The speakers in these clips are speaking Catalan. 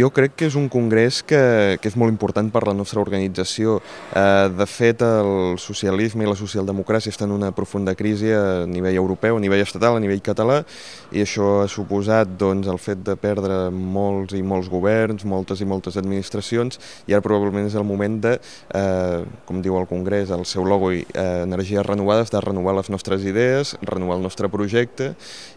Jo crec que és un congrés que és molt important per la nostra organització. De fet, el socialisme i la socialdemocràcia estan en una profunda crisi a nivell europeu, a nivell estatal, a nivell català, i això ha suposat el fet de perdre molts i molts governs, moltes i moltes administracions, i ara probablement és el moment de, com diu el congrés, el seu logo, energies renovades, de renovar les nostres idees, renovar el nostre projecte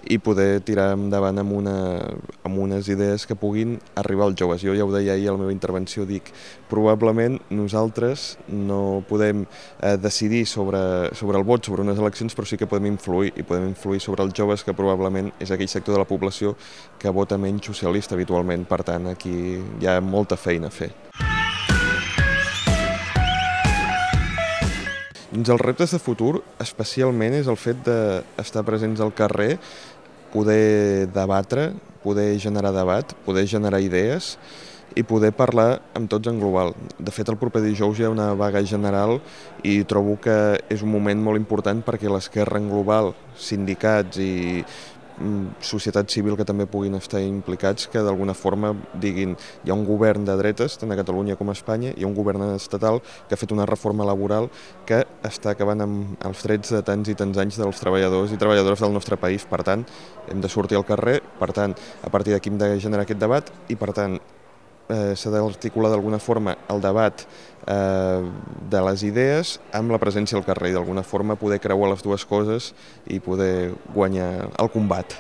i poder tirar endavant amb unes idees que puguin arribar als joves. Jo ja ho deia ahir a la meva intervenció, dic, probablement nosaltres no podem decidir sobre el vot, sobre unes eleccions, però sí que podem influir, i podem influir sobre els joves, que probablement és aquell sector de la població que vota menys socialista habitualment. Per tant, aquí hi ha molta feina a fer. Els reptes de futur especialment és el fet d'estar presents al carrer, poder debatre, poder generar debat, poder generar idees i poder parlar amb tots en global. De fet, el proper dijous hi ha una vaga general i trobo que és un moment molt important perquè l'esquerra en global, sindicats i societat civil que també puguin estar implicats, que d'alguna forma diguin, hi ha un govern de dretes, tant a Catalunya com a Espanya, hi ha un govern estatal que ha fet una reforma laboral que està acabant amb els drets de tants i tants anys dels treballadors i treballadores del nostre país. Per tant, hem de sortir al carrer, per tant, a partir d'aquí hem de generar aquest debat i, per tant, s'ha d'articular d'alguna forma el debat de les idees amb la presència al carrer i d'alguna forma poder creuar les dues coses i poder guanyar el combat.